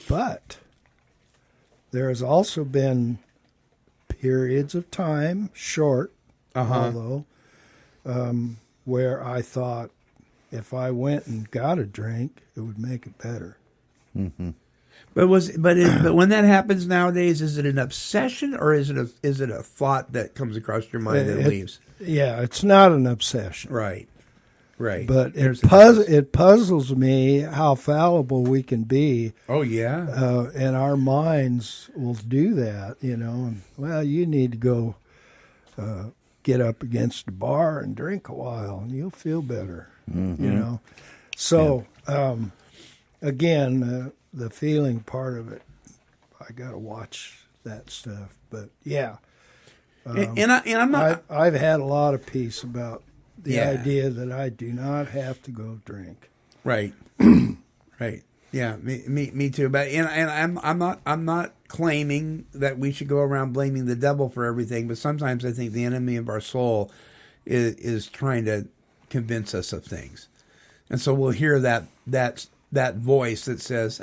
But there has also been periods of time, short, although, where I thought if I went and got a drink, it would make it better. Mm-hmm. But when that happens nowadays, is it an obsession or is it a thought that comes across your mind and leaves? Yeah, it's not an obsession. Right. Right. But it puzzles me how fallible we can be. Oh, yeah. And our minds will do that, And, well, you need to go get up against the bar and drink a while, and you'll feel better, So, again, the feeling part of it, I got to watch that stuff. But, yeah. I'm not. I've had a lot of peace about the idea that I do not have to go drink. Right. Right. Yeah, me too. But I'm not claiming that we should go around blaming the devil for everything, but sometimes I think the enemy of our soul is trying to convince us of things. And so we'll hear that voice that says,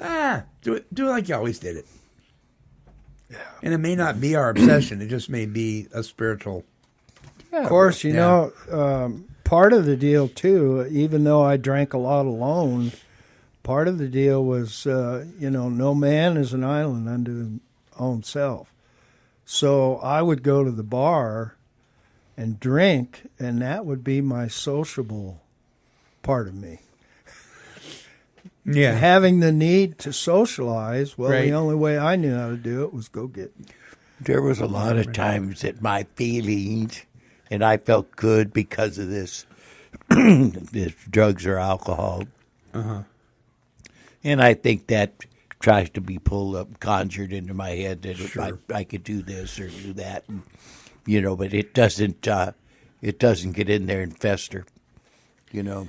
do it like you always did it. Yeah. And it may not be our obsession, it just may be a spiritual. Of course, you know, part of the deal, too, even though I drank a lot alone, part of the deal was, no man is an island unto his own self. So I would go to the bar and drink, and that would be my sociable part of me. Yeah. Having the need to socialize, well, Right. the only way I knew how to do it was go get. There was a lot of times that my feelings, and I felt good because of this, this drugs or alcohol. Uh-huh. And I think that tries to be pulled up, conjured into my head that if Sure. I could do this or do that, and, but it doesn't get in there and fester, that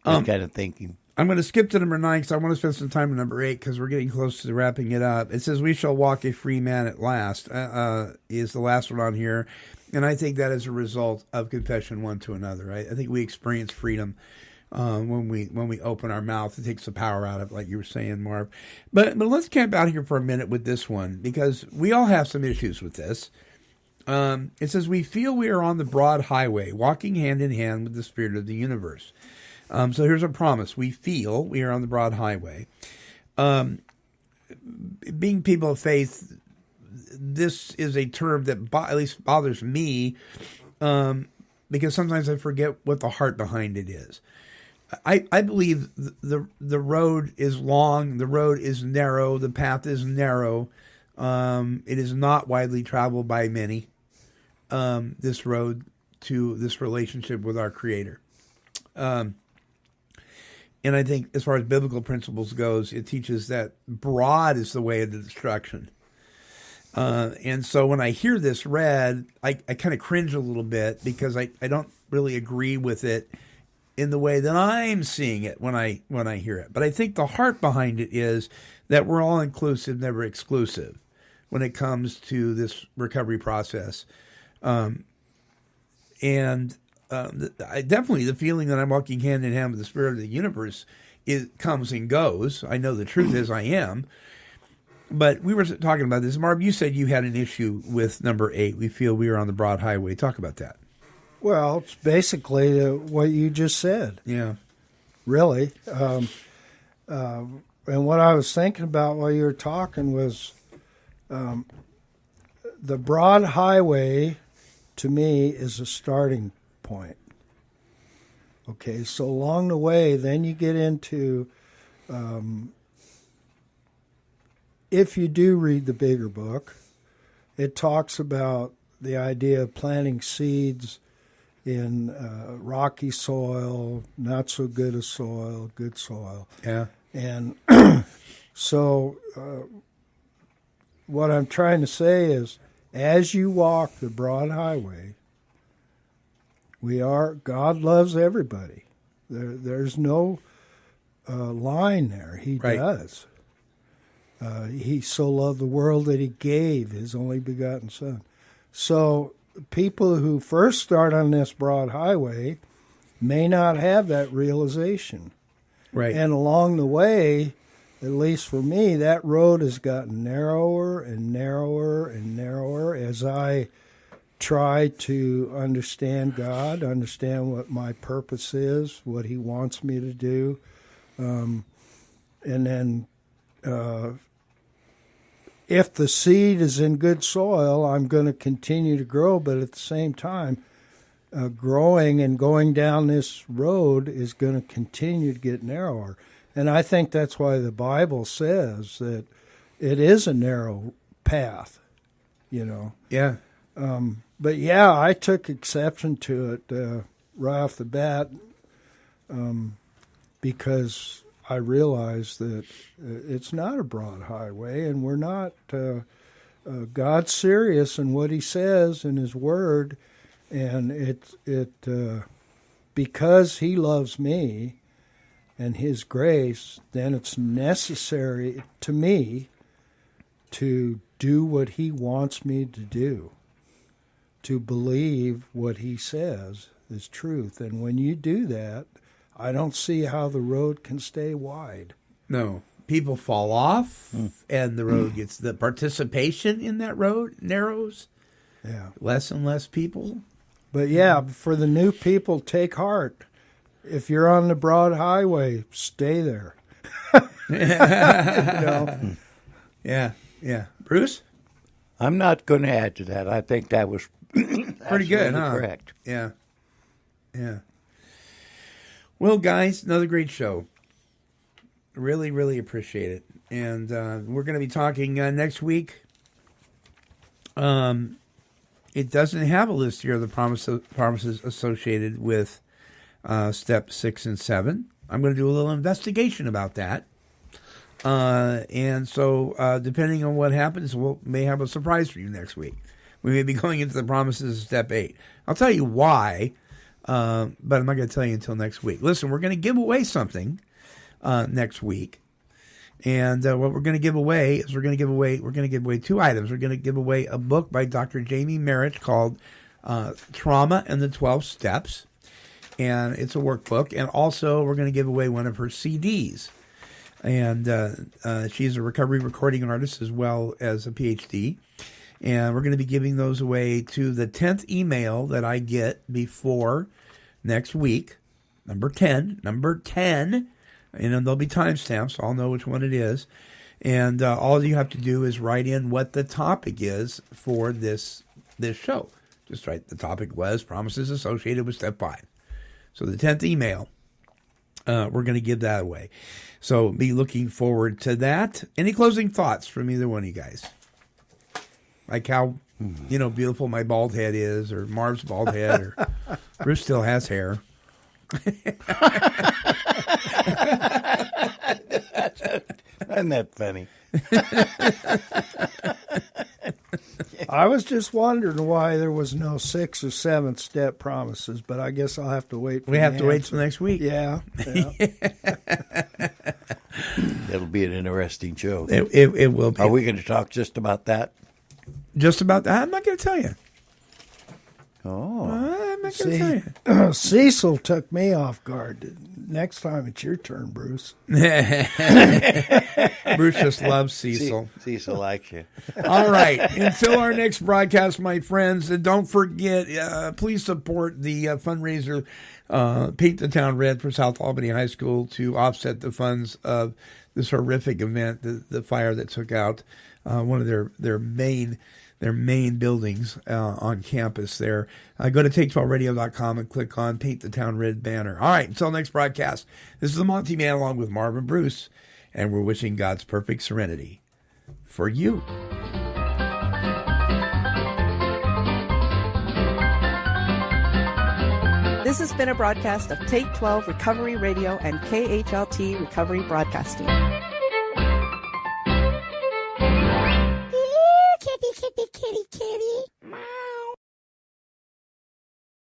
kind of thinking. I'm going to skip to number 9 because I want to spend some time on number 8 because we're getting close to wrapping it up. It says, "We shall walk a free man at last," is the last one on here. And I think that is a result of confession one to another. Right? I think we experience freedom when we open our mouth. It takes the power out of it, like you were saying, Marv. But let's camp out here for a minute with this one because we all have some issues with this. It says, "We feel we are on the broad highway, walking hand in hand with the spirit of the universe." So here's a promise. We feel we are on the broad highway. Being people of faith, this is a term that at least bothers me because sometimes I forget what the heart behind it is. I believe the road is long, the road is narrow, the path is narrow. It is not widely traveled by many, this road to this relationship with our Creator. And I think as far as biblical principles goes, it teaches that broad is the way of the destruction. And so when I hear this read, I kind of cringe a little bit because I don't really agree with it in the way that I'm seeing it when I hear it. But I think the heart behind it is that we're all inclusive, never exclusive when it comes to this recovery process. Definitely the feeling that I'm walking hand in hand with the spirit of the universe comes and goes. I know the truth is I am. But we were talking about this. Marv, you said you had an issue with number 8. We feel we are on the broad highway. Talk about that. Well, it's basically what you just said. Yeah. Really. And what I was thinking about while you were talking was the broad highway, to me, is a starting point. Okay, so along the way, then you get into, if you do read the bigger book, it talks about the idea of planting seeds in rocky soil, not so good a soil, good soil. Yeah. And so what I'm trying to say is, as you walk the broad highway, God loves everybody. There's no line there. He Right. does. He so loved the world that he gave his only begotten Son. So people who first start on this broad highway may not have that realization. Right. And along the way, at least for me, that road has gotten narrower and narrower and narrower as I try to understand God, understand what my purpose is, what he wants me to do. And then if the seed is in good soil, I'm going to continue to grow, but at the same time, growing and going down this road is going to continue to get narrower. And I think that's why the Bible says that it is a narrow path, Yeah. But yeah, I took exception to it right off the bat because I realized that it's not a broad highway, and we're not. God's serious in what he says in his word, and because he loves me and his grace, then it's necessary to me to do what he wants me to do, to believe what he says is truth. And when you do that, I don't see how the road can stay wide. No. People fall off, and the road gets, the participation in that road narrows. Yeah. Less and less people. But yeah, for the new people, take heart. If you're on the broad highway, stay there. Yeah. Yeah. Bruce? I'm not going to add to that. I think that was pretty good, huh? Correct. Yeah. Yeah. Well, guys, another great show. Really, really appreciate it. And we're going to be talking next week. It doesn't have a list here of the promises associated with step 6 and 7. I'm going to do a little investigation about that. And so depending on what happens, we may have a surprise for you next week. We may be going into the promises of step 8. I'll tell you why, but I'm not going to tell you until next week. Listen, we're going to give away something next week. And what we're going to give away is we're going to give away 2 items. We're going to give away a book by Dr. Jamie Merritt called Trauma and the 12 Steps. And it's a workbook. And also we're going to give away one of her CDs. And she's a recovery recording artist as well as a PhD. And we're going to be giving those away to the 10th email that I get before next week. Number 10. And there'll be timestamps, so I'll know which one it is. And all you have to do is write in what the topic is for this show. Just write the topic was promises associated with step 5. So the 10th email, we're going to give that away. So be looking forward to that. Any closing thoughts from either one of you guys? Like how, beautiful my bald head is, or Marv's bald head, or Bruce still has hair. Isn't that funny? I was just wondering why there was no 6 or 7 step promises, but I guess I'll have to wait. We have to wait till next week. Yeah. It'll be an interesting show. It will be. Are we going to talk just about that? Just about that? I'm not going to tell you. Oh. I'm not going to tell you. Cecil took me off guard. Next time it's your turn, Bruce. Bruce just loves Cecil. Cecil likes you. All right. Until our next broadcast, my friends, and don't forget, please support the fundraiser, Paint the Town Red for South Albany High School to offset the funds of this horrific event, the fire that took out one of their main buildings on campus there. Go to take12radio.com and click on Paint the Town Red banner. All right, until next broadcast, this is the Monty'man along with Marv and Bruce, and we're wishing God's perfect serenity for you. This has been a broadcast of Take 12 Recovery Radio and KHLT Recovery Broadcasting.